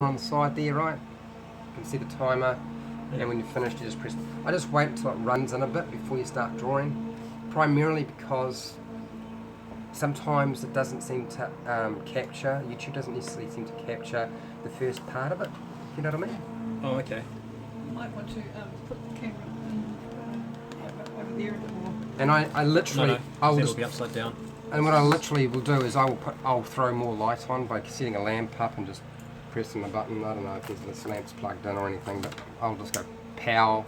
on the side there, right? You can see the timer, and when you're finished, you just press. I just wait until it runs in a bit before you start drawing, primarily because sometimes it doesn't seem to capture. YouTube doesn't necessarily seem to capture the first part of it. You know what I mean? Oh, okay. You might want to put the camera over there a bit more. And I literally, No, I will it'll just. be upside down. And what I literally will do is I'll throw more light on by setting a lamp up and just pressing the button. I don't know if this lamp's plugged in or anything, but I'll just go pow.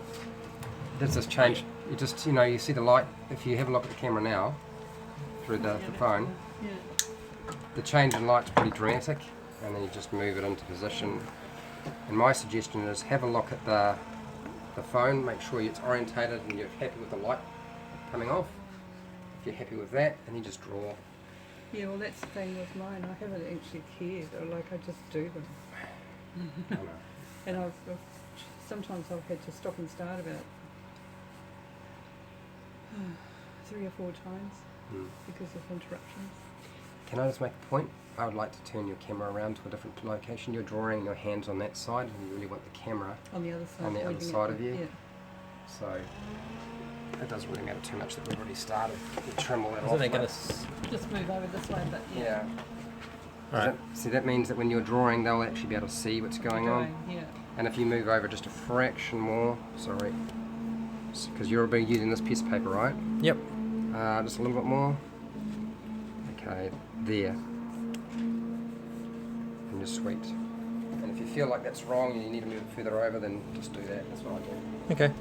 Does this change? You just, you see the light. If you have a look at the camera now through the phone, the change in light's pretty dramatic, and then you just move it into position. And my suggestion is have a look at the phone, make sure it's orientated and you're happy with the light coming off. If you're happy with that, and you just draw. Yeah, well, that's the thing with mine. I haven't actually cared. I just do them. I know. And sometimes I've had to stop and start about 3 or 4 times because of interruptions. Can I just make a point? I would like to turn your camera around to a different location. You're drawing your hands on that side, and you really want the camera On the other side. on the other pointing side at of you. Yeah. So it doesn't really matter too much that we've already started. You trim all that Isn't off. it going mate. to... Just move over this way, but Yeah. Alright. See, that means that when you're drawing, they'll actually be able to see what's going on. Yeah. And if you move over just a fraction more, sorry, because you're using this piece of paper, right? Yep. Just a little bit more. Okay, there. And just sweet. And if you feel like that's wrong and you need to move it further over, then just do that. That's what I do. Okay.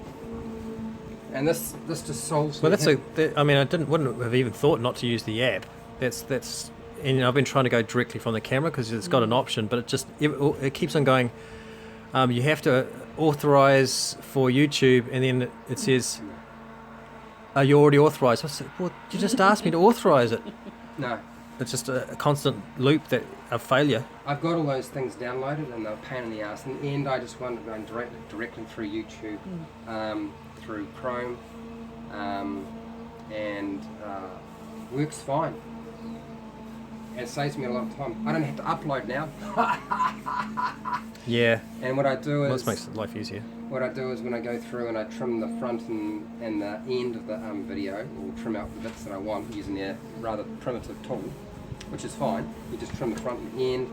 And this just solves. Well, I mean, wouldn't have even thought not to use the app. That's. And I've been trying to go directly from the camera because it's got an option, but it keeps on going. You have to authorize for YouTube, and then it says, "Are you already authorized?" I said, "Well, you just asked me to authorize it." No. It's just a constant loop of failure. I've got all those things downloaded, and they're a pain in the ass. In the end, I just wanted going directly through YouTube, through Chrome, and works fine. And it saves me a lot of time. I don't have to upload now. Yeah. And what I do is... This makes life easier. What I do is when I go through and I trim the front and the end of the video, or trim out the bits that I want using their rather primitive tool, which is fine. You just trim the front and the end,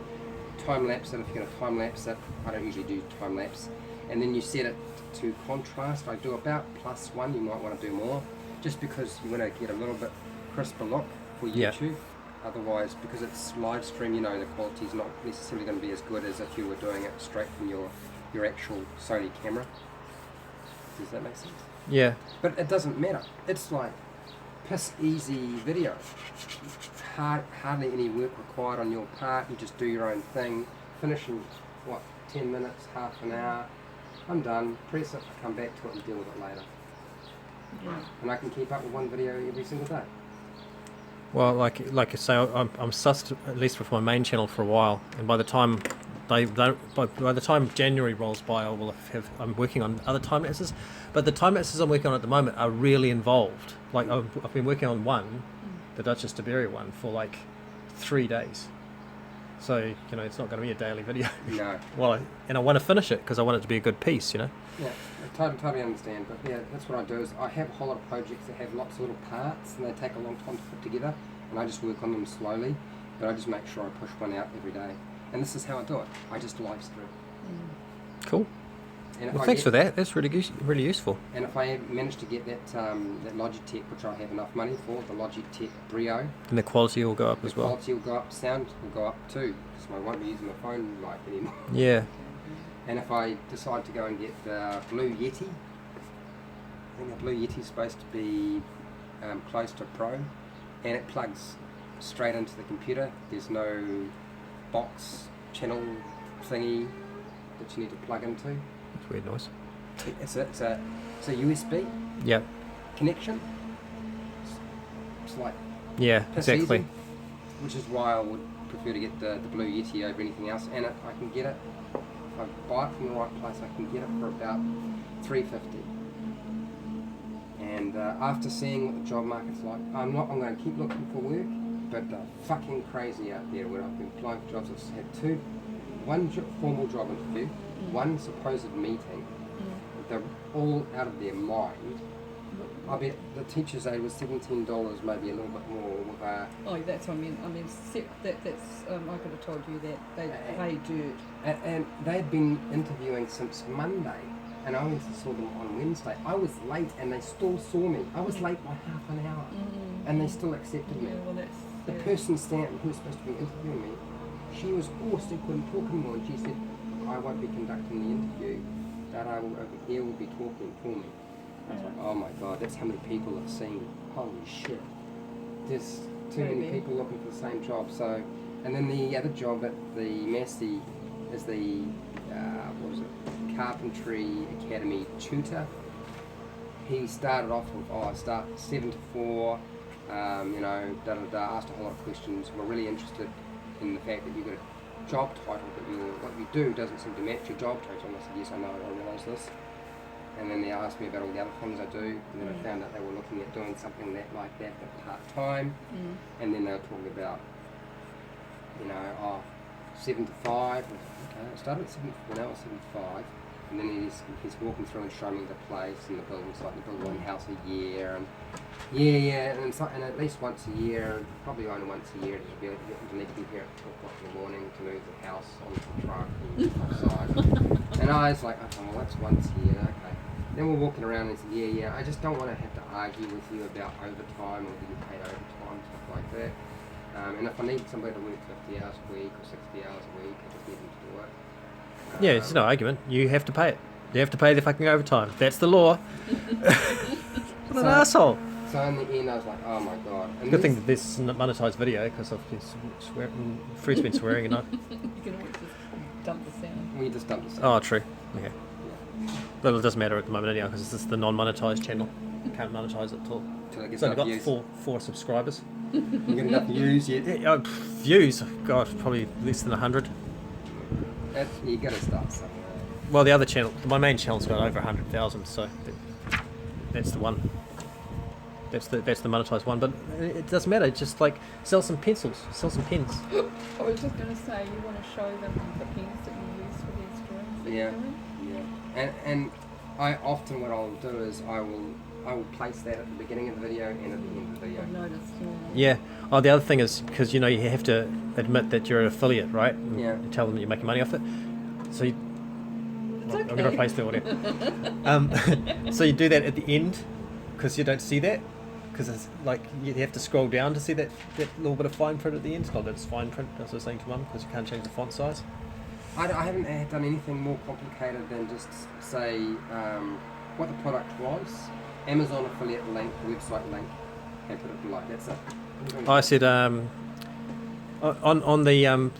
time lapse it if you're going to time lapse it. I don't usually do time lapse. And then you set it to contrast. I do about +1. You might want to do more, just because you want to get a little bit crisper look for YouTube. Yeah. Otherwise, because it's live stream, the quality is not necessarily going to be as good as if you were doing it straight from your actual Sony camera. Does that make sense? Yeah. But it doesn't matter. It's like piss easy video. Hardly any work required on your part. You just do your own thing. Finish in 10 minutes, half an hour. I'm done. Press it. I come back to it and deal with it later. Yeah. And I can keep up with one video every single day. Well, like I say, I'm sussed at least with my main channel for a while, and by the time by the time January rolls by, I'm working on other time lapses, but the time lapses I'm working on at the moment are really involved. Like I've been working on one, the Duchess de Berry one, for like 3 days. So it's not going to be a daily video. No. Well, I want to finish it because I want it to be a good piece, Yeah, I totally understand. But yeah, that's what I do is I have a whole lot of projects that have lots of little parts and they take a long time to put together, and I just work on them slowly, but I just make sure I push one out every day. And this is how I do it. I just live stream. Cool. And Well, thanks for that. That's really useful. And if I manage to get that Logitech, which I have enough money for, the Logitech Brio, And the quality will go up the as well. quality will go up, sound will go up too, because I won't be using my phone mic anymore. Yeah. And if I decide to go and get the Blue Yeti, I think the Blue Yeti is supposed to be close to Pro, and it plugs straight into the computer. There's no box channel thingy that you need to plug into. That's a weird noise. It's a USB Yeah. connection. It's like Yeah. piss Exactly. easy, which is why I would prefer to get the Blue Yeti over anything else. And I can get it, if I buy it from the right place, I can get it for about $350. And after seeing what the job market's like, I'm going to keep looking for work, but fucking crazy out there. When I've been applying for jobs, I've had 2 one formal job interview, one supposed meeting. They're all out of their mind. I bet the teacher's aid was $17, maybe a little bit more. With Oh, that's what I mean. That's I could have told you that they pay dirt. and they had been interviewing since Monday, and I went and saw them on Wednesday. I was late, and they still saw me. I was late by half an hour, and they still accepted me. Yeah, well, that's The person Stanton, who was supposed to be interviewing me, she was forced to couldn't talk anymore, and she said, "I won't be conducting the interview. That I will over here will be talking for me." I was like, oh my god, that's how many people have seen. Holy shit. There's too many people looking for the same job. So, and then the other job at the Massey is the, Carpentry Academy tutor. He started off with, I start 7 to 4, asked a whole lot of questions. We're really interested in the fact that you've got a job title, but what you do doesn't seem to match your job title. And I said, yes, I know, I realise this. And then they asked me about all the other things I do, and then I found out they were looking at doing something like that, but part-time. And then they were talking about, 7 to 5. Okay, I started at 7 to 4, now it's 7 to 5. And then he's walking through and showing me the place and the building site. They build one house a year, and and at least once a year, probably only once a year, you need to be here at 2 o'clock in the morning to move the house onto the truck and outside. And I was like, okay, well that's once a year, okay. Then we're walking around and he said, I just don't want to have to argue with you about overtime or getting paid overtime, stuff like that. And if I need somebody to work 50 hours a week or 60 hours a week, I just need them to do it. Yeah, it's no argument. You have to pay it. You have to pay the fucking overtime. That's the law. What an asshole. So in the end, I was like, oh my god. And Good thing that this is a monetised video because I've been Fred's been swearing enough. You can always just dump the sound. We just dumped the Oh, true. Okay. But it doesn't matter at the moment anyhow because this is the non-monetised channel. Can't monetise it till till it it's gets only enough got views. four subscribers. You get enough views yet? Yeah, views, God, probably less than 100. You gotta start somewhere. Well, the other channel, my main channel's got over 100,000, so that's the one. That's the monetised one. But it doesn't matter. Just like sell some pencils, sell some pens. I was just going to say, you want to show them the pens that you use for these drawings that you're doing? Yeah. And I often what I'll do is I will place that at the beginning of the video and at the end of the video. I've noticed. Yeah. Oh, the other thing is because you have to admit that you're an affiliate, right? And Yeah. you tell them that you're making money off it. So It's I'm okay. going to replace the audio. So you do that at the end because you don't see that because it's like you have to scroll down to see that little bit of fine print at the end. It's not that it's fine print. As I was saying to Mum, because you can't change the font size. I haven't done anything more complicated than just say what the product was, Amazon affiliate link, website link, and put it below. That's it. I said on the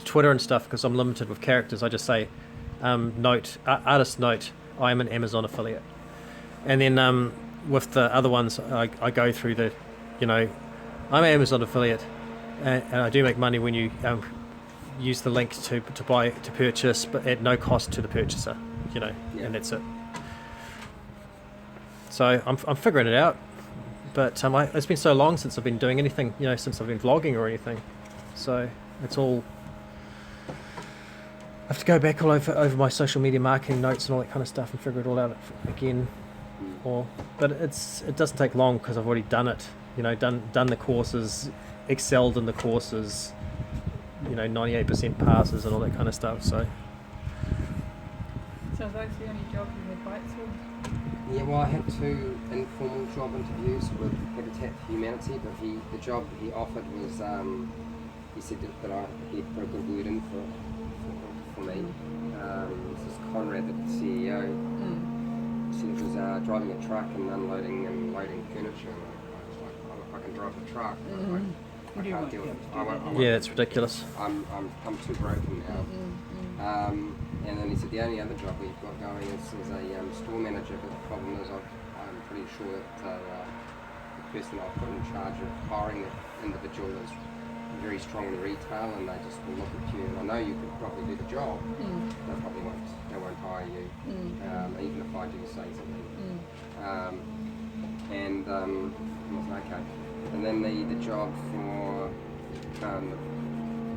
Twitter and stuff because I'm limited with characters. I just say artist note. I am an Amazon affiliate, and then with the other ones I go through the, I'm an Amazon affiliate, and I do make money when you use the link to purchase, but at no cost to the purchaser, and that's it. So I'm figuring it out. But it's been so long since I've been doing anything, since I've been vlogging or anything. So it's all... I have to go back all over my social media marketing notes and all that kind of stuff and figure it all out again. But it doesn't take long because I've already done it. Done the courses, excelled in the courses, 98% passes and all that kind of stuff. So So those are the only jobs you had bites for? Yeah, well, I had 2 informal job interviews with Habitat for Humanity, but the job he offered was, he said that he'd put a good word in for me. This is Conrad, the CEO. He said it was driving a truck and unloading and loading furniture. And I was like, I can drive the truck, but I can't do it. I won't. yeah, it's ridiculous. I'm too broken now. And then he said the only other job we've got going is a store manager, but the problem is I'm pretty sure that the person I've put in charge of hiring the individual is very strong in retail, and they just will look at you. And I know you could probably do the job, they probably won't hire you, even if I do say something. I was like, okay. And then the job for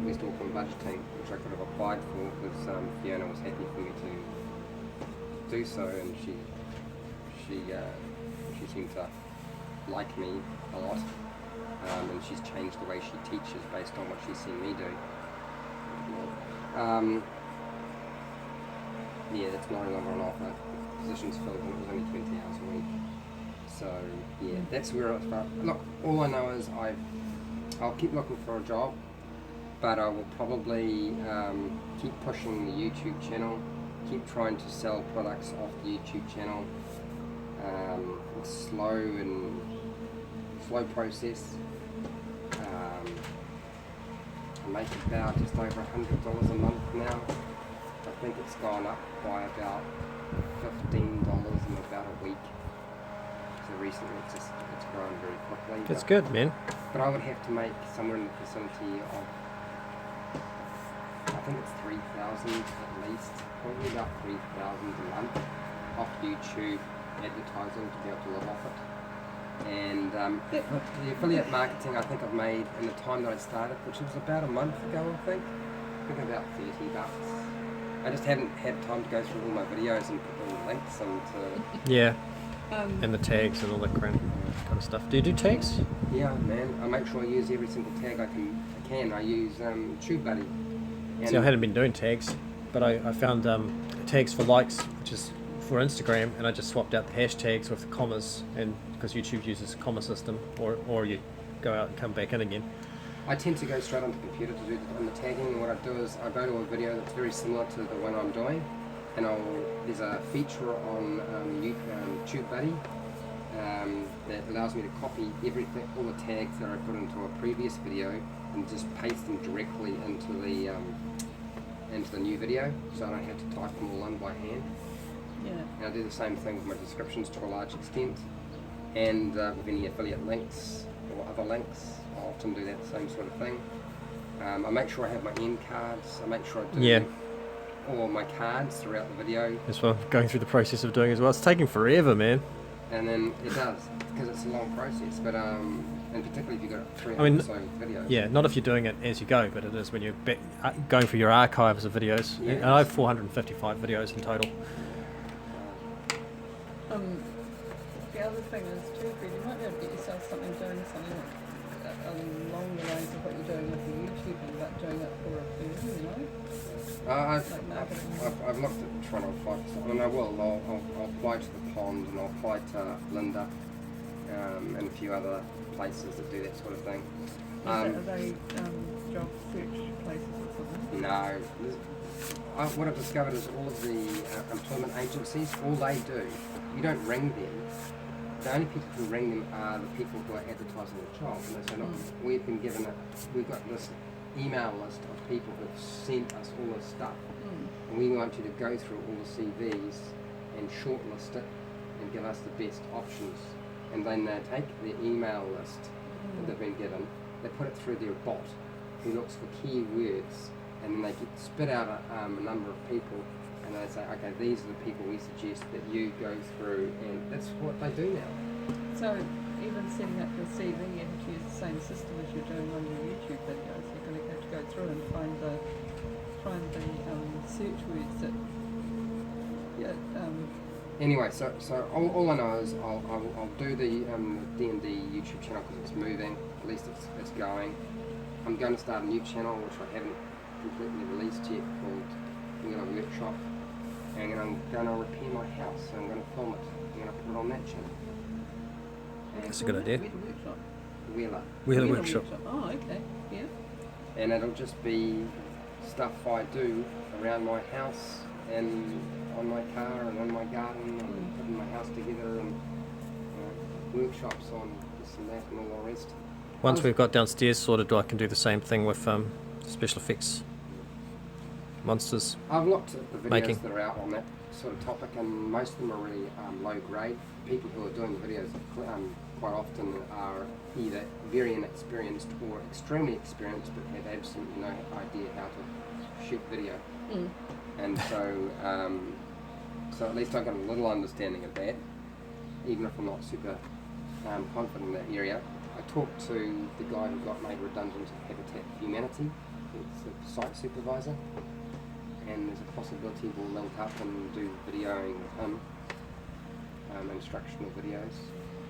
West Auckland budgeting, which I could have applied for because Fiona was happy for me to do so, and she seemed to like me a lot, and she's changed the way she teaches based on what she's seen me do. Yeah, that's no longer on offer. Positions filled, and it was only 20 hours a week. So yeah, that's where it's from. Look, all I know is I'll keep looking for a job, but I will probably keep pushing the YouTube channel, keep trying to sell products off the YouTube channel. It's slow process. I make about just over $100 a month now. I think it's gone up by about $15 in about a week. So recently it's grown very quickly. That's good, man. But I would have to make somewhere in the vicinity of, I think it's 3,000 at least, probably about 3,000 a month off YouTube advertising to be able to live off it. And the affiliate marketing I think I've made in the time that I started, which was about a month ago I think about $30. I just haven't had time to go through all my videos and put all the links into... Yeah. And the tags and all that kind of stuff. Do you do tags? Yeah, man. I make sure I use every single tag I can. I use TubeBuddy. See, I hadn't been doing tags, but I found tags for likes, which is for Instagram, and I just swapped out the hashtags with the commas, and because YouTube uses a comma system, or you go out and come back in again. I tend to go straight onto the computer to do the tagging, and what I do is I go to a video that's very similar to the one I'm doing, and there's a feature on TubeBuddy that allows me to copy everything, all the tags that I put into a previous video, and just paste them directly into the new video, so I don't have to type them all in by hand. Yeah. And I do the same thing with my descriptions to a large extent, and with any affiliate links or other links, I often do that same sort of thing. I make sure I have my end cards. I make sure I do all my cards throughout the video. That's what I'm going through the process of doing as well. It's taking forever, man. And then it does, because it's a long process. But and particularly if you've got 300 or so videos. Yeah, not if you're doing it as you go, but it is when you're going for your archives of videos. Yeah. And I have 455 videos in total. The other thing is too, Fred, you might be able to get yourself doing something along the lines of what you're doing with the YouTube, but doing it for a firm, you know? I've looked at trying to apply for something, and I will. I'll apply to the Pond, and I'll apply to Linda, and a few other places that do that sort of thing. Are they job search places or something? No. What I've discovered is all of the employment agencies, all they do, you don't ring them. The only people who ring them are the people who are advertising the job. And they say, look, we've got this email list of people who've sent us all this stuff. And we want you to go through all the CVs and shortlist it and give us the best options. And then they take the email list that they've been given, they put it through their bot who looks for keywords, and then they spit out a number of people, and they say, okay, these are the people we suggest that you go through, and that's what they do now. So even setting up your CV, you have to use the same system as you're doing on your YouTube videos. You're going to have to go through and find the search words that. Yeah. Anyway, so all I know is I'll do the D&D YouTube channel because it's moving. At least it's going. I'm going to start a new channel which I haven't completely released yet, called Wheeler Workshop, and I'm going to repair my house. So I'm going to film it. I'm going to put it on that channel. That's a good idea. Wheeler Workshop. Oh, okay. Yeah. And it'll just be stuff I do around my house and on my car and on my garden and putting my house together, and workshops on this and that and all the rest. Once we've got downstairs sorted, I can do the same thing with special effects monsters. I've looked at the videos Making. that are out on that sort of topic, and most of them are really low grade. People who are doing the videos quite often are either very inexperienced or extremely experienced but have absolutely no idea how to shoot video. And so at least I've got a little understanding of that, even if I'm not super confident in that area. I talked to the guy who got made redundant at Habitat for Humanity, the site supervisor, and there's a possibility we'll link up and do videoing with him, instructional videos.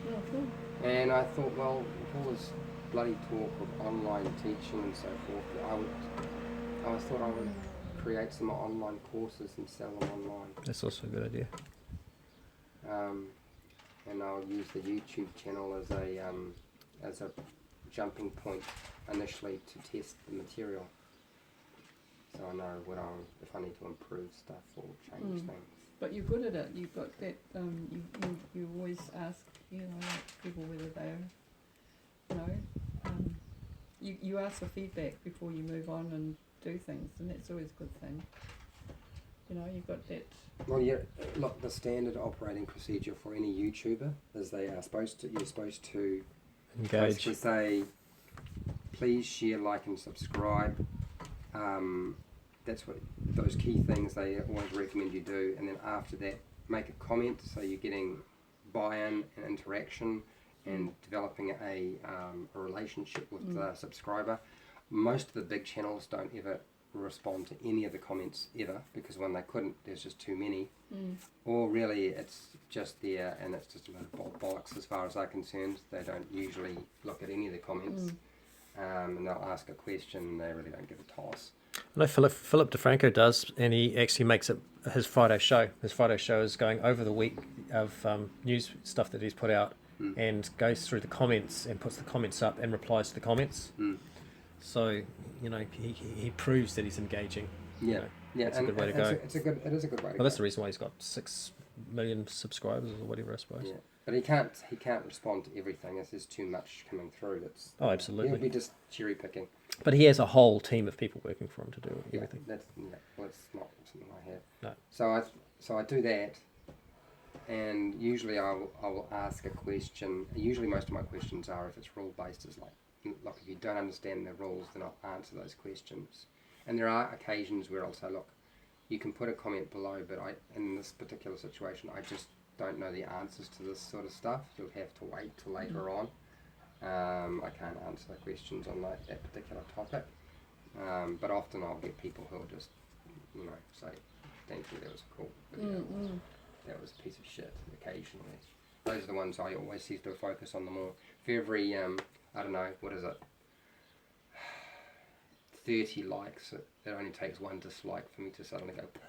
Oh, cool. And I thought, well, with all this bloody talk of online teaching and so forth, I thought I would create some online courses and sell them online. That's also a good idea. And I'll use the YouTube channel as a jumping point initially to test the material, so I know if I need to improve stuff or change things. But you're good at it. You've got that. You always ask, like people whether they're, you ask for feedback before you move on and do things, and that's always a good thing. You've got that. Well, yeah. Look, the standard operating procedure for any YouTuber is you're supposed to Engage. basically say, please share, like, and subscribe. That's what those key things they always recommend you do, and then after that, make a comment so you're getting buy-in and interaction and developing a relationship with the subscriber. Most of the big channels don't ever respond to any of the comments ever, because when they couldn't, there's just too many, or really it's just there and it's just a bit of bollocks as far as I'm concerned. They don't usually look at any of the comments, and they'll ask a question and they really don't give a toss. I know Philip DeFranco does, and he actually makes it his Friday show. His Friday show is going over the week of news stuff that he's put out, and goes through the comments and puts the comments up and replies to the comments. So he proves that he's engaging. Yeah, that's a good way to go. It is a good way to go. Well, that's the reason why he's got 6 million subscribers or whatever, I suppose. Yeah, but he can't respond to everything. There's too much coming through. Absolutely. He'll be just cherry picking. But he has a whole team of people working for him to do everything. Well, it's not something I have. No. So I do that, and usually I will ask a question. Usually most of my questions are, if it's rule based, is like if you don't understand the rules, then I'll answer those questions. And there are occasions where I'll say, look, you can put a comment below, but in this particular situation, I just don't know the answers to this sort of stuff. You'll have to wait till later on. I can't answer the questions on that particular topic. But often I'll get people who will just, say, thank you, that was a cool video. That was a piece of shit, occasionally. Those are the ones I always seem to focus on the more. For every, I don't know, what is it? 30 likes, it only takes one dislike for me to suddenly go, but,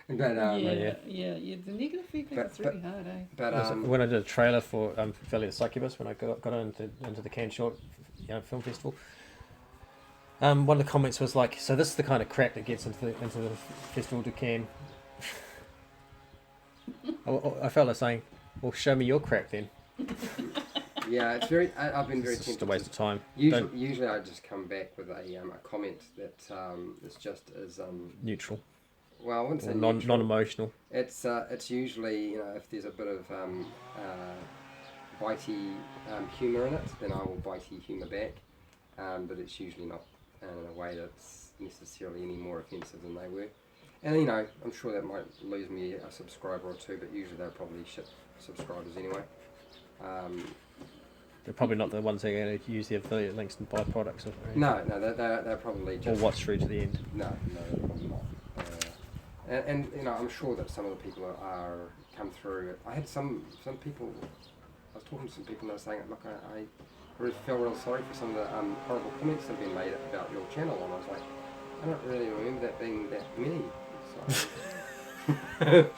the negative feedback is really hard, eh? But when I did a trailer for Valley of the Succubus, when I got into the Cannes Short Film Festival, one of the comments was like, so this is the kind of crap that gets into the Festival de Cannes. I felt like saying, well, show me your crap then. Yeah, I've been very tempted. It's just a waste of time. Usually I just come back with a comment that is just as neutral. Well, I wouldn't say non-emotional. It's usually, if there's a bit of bitey humour in it, then I will bitey humour back. But it's usually not in a way that's necessarily any more offensive than they were. And I'm sure that might lose me a subscriber or two, but usually they're probably shit subscribers anyway. They're probably not the ones that are going to use the affiliate links and buy products. No, they're probably just... Or watch through to the end. No, they're probably not. And I'm sure that some of the people are come through. I had some people... I was talking to some people and they were saying, look, I really feel real sorry for some of the horrible comments that have been made about your channel. And I was like, I don't really remember that being that many. So...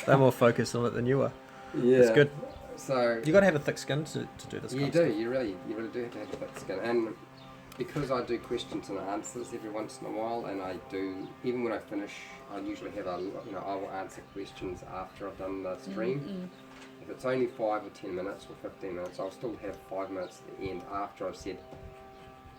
They're more focused on it than you are. Yeah. It's good. So you got to have a thick skin to do this. You do. You really do have to have a thick skin. And because I do questions and answers every once in a while, and I do, even when I finish, I usually have I will answer questions after I've done the stream. If it's only 5 or 10 minutes or 15 minutes, I'll still have 5 minutes at the end after I've said,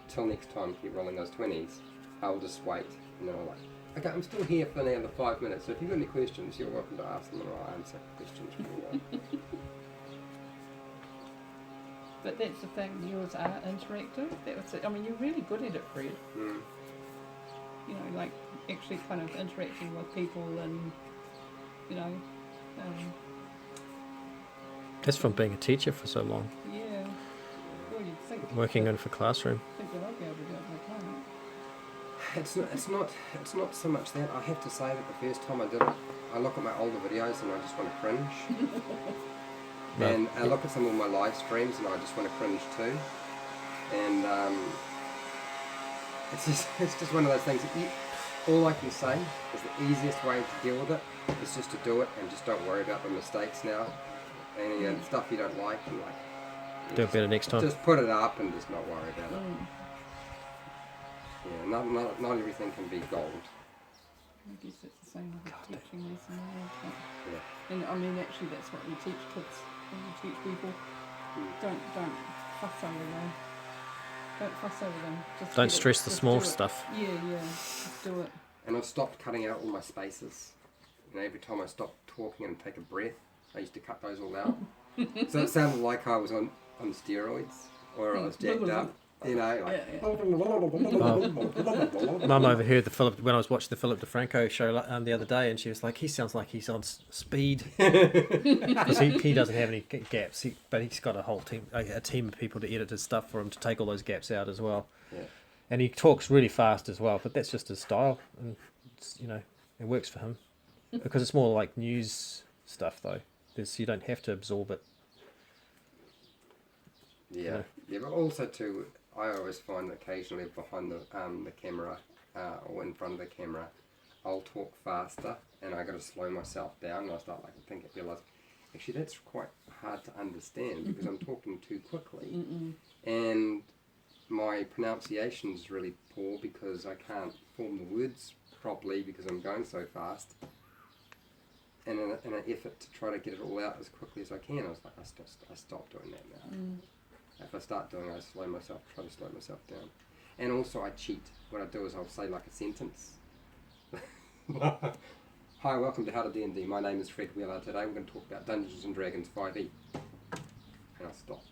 till next time, keep rolling those 20s. I'll just wait, and then I'm like, okay, I'm still here for another 5 minutes, so if you've got any questions, you're welcome to ask them, and I'll answer questions for you. But that's the thing, yours are interactive. You're really good at it, Fred. Like actually kind of interacting with people and, That's from being a teacher for so long. Yeah. Well, you'd think. Working in for classroom. I think that I'll be able to do it, but I can't. It's not so much that. I have to say that the first time I did it, I look at my older videos and I just want to cringe. No. And I look at some of my live streams and I just want to cringe too. And it's just one of those things. All I can say is the easiest way to deal with it is just to do it and just don't worry about the mistakes now. And the stuff you don't like, and Do it better next time. just put it up and just not worry about it. Mm. Yeah, not everything can be gold. I guess it's the same with the teaching lesson. Yeah. And I mean, actually, that's what we teach kids and we teach people. Don't fuss over them. Don't fuss over them. Just Don't get it, stress the just small do it. stuff. Yeah, just do it. And I've stopped cutting out all my spaces. Every time I stopped talking and take a breath, I used to cut those all out. So it sounded like I was on steroids or I was jacked up. You know, like, Mum overheard when I was watching the Philip DeFranco show the other day, and she was like, "He sounds like he's on speed." Because he doesn't have any gaps, but he's got a whole team, a team of people to edit his stuff for him to take all those gaps out as well. Yeah. And he talks really fast as well, but that's just his style, and it works for him because it's more like news stuff though. You don't have to absorb it. yeah, but also too, I always find that occasionally behind the camera or in front of the camera, I'll talk faster and I got to slow myself down and I start realise actually that's quite hard to understand because I'm talking too quickly and my pronunciation is really poor because I can't form the words properly because I'm going so fast. And in an effort to try to get it all out as quickly as I can, I stopped doing that now. If I start doing it, I try to slow myself down. And also I cheat. What I do is I'll say like a sentence. Hi, welcome to How to D&D. My name is Fred Wheeler. Today we're going to talk about Dungeons & Dragons 5e. And I'll stop.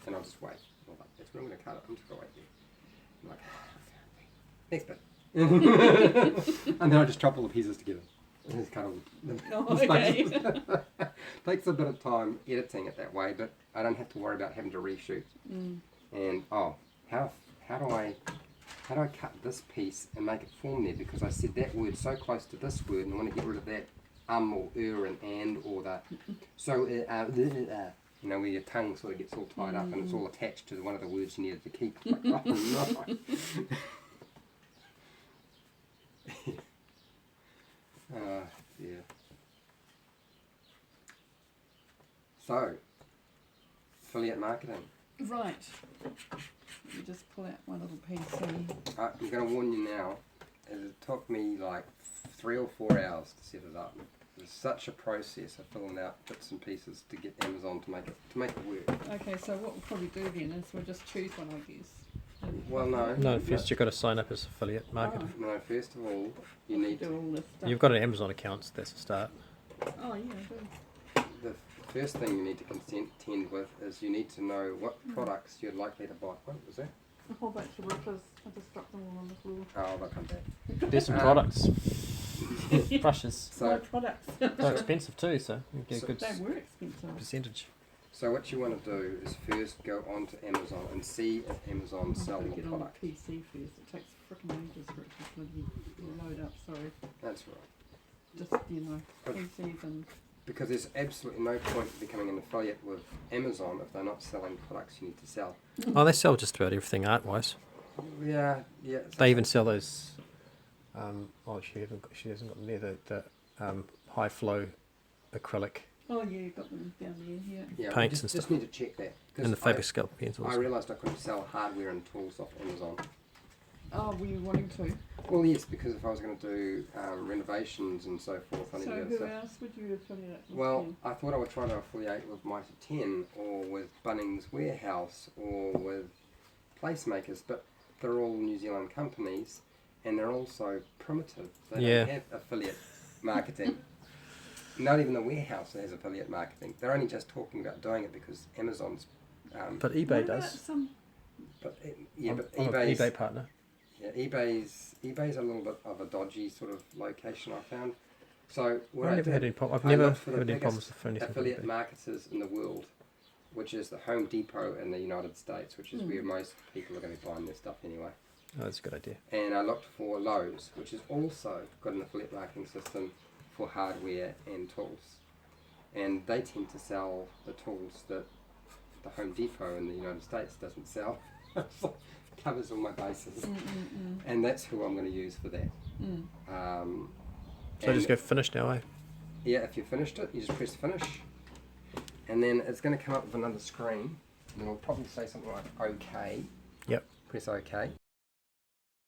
And I'll just wait. I'm like, that's when I'm going to cut it. I'm just going to wait there. I'm like, next bit. And then I just chop all the pieces together. And just cut all the spaces. Takes a bit of time editing it that way, but I don't have to worry about having to reshoot. And how do I cut this piece and make it form there because I said that word so close to this word and I want to get rid of that or and or the so where your tongue sort of gets all tied up and it's all attached to one of the words you needed to keep. Like, oh, no. Yeah. So, affiliate marketing. Right. Let me just pull out my little PC. I'm going to warn you now, it took me like 3 or 4 hours to set it up. It was such a process of filling out bits and pieces to get Amazon to make it work. Okay, so what we'll probably do then is we'll just choose one, I guess. Well, no. No, first you've got to sign up as affiliate marketer. No, first of all, you need do all this stuff. You've got an Amazon account, so that's a start. Oh yeah, I do. the first thing you need to contend with is you need to know what products you're likely to buy. What was that? A whole bunch of rippers. I just dropped them all on the floor. Oh, they'll come back. There's some products. Brushes. My So, products. They're expensive too, so you get a good They were expensive. percentage. so what you want to do is first go onto Amazon and see if Amazon I'm sell going the to get on product. the PC first. It takes frickin' ages for it to bloody load up. Sorry. That's right. Just, But- PCs and... Because there's absolutely no point becoming an affiliate with Amazon if they're not selling products you need to sell. Oh, they sell just about everything art-wise. Yeah. They even sell those. She hasn't got them there. The high flow acrylic Oh yeah, you've got them down there, yeah. Yeah, paints we and just stuff. need to check that. 'Cause and the Faber-Castell pencils. I realised I couldn't sell hardware and tools off Amazon. Oh, were you wanting to? Well, yes, because if I was going to do renovations and so forth, I need So to go who stuff. else would you affiliate with? Well, then? I thought I would try to affiliate with Mighty 10 or with Bunnings Warehouse or with Placemakers, but they're all New Zealand companies and they're all so primitive. They Yeah. don't have affiliate marketing. Not even the warehouse has affiliate marketing. They're only just talking about doing it because Amazon's. But eBay What about does. some... But I'm an eBay's eBay partner. Yeah, eBay's a little bit of a dodgy sort of location I found. So what I've never did, had any problems. I've I never looked for had the any problems biggest with anything. from affiliate eBay. marketers in the world, which is the Home Depot in the United States, which is where most people are going to be buying their stuff anyway. Oh, that's a good idea. And I looked for Lowe's, which has also got an affiliate marketing system for hardware and tools. And they tend to sell the tools that the Home Depot in the United States doesn't sell. So it covers all my bases. And that's who I'm going to use for that. So just go finish now, eh? Yeah, if you finished it, you just press finish. And then it's going to come up with another screen. And it'll probably say something like OK. Yep. Press OK.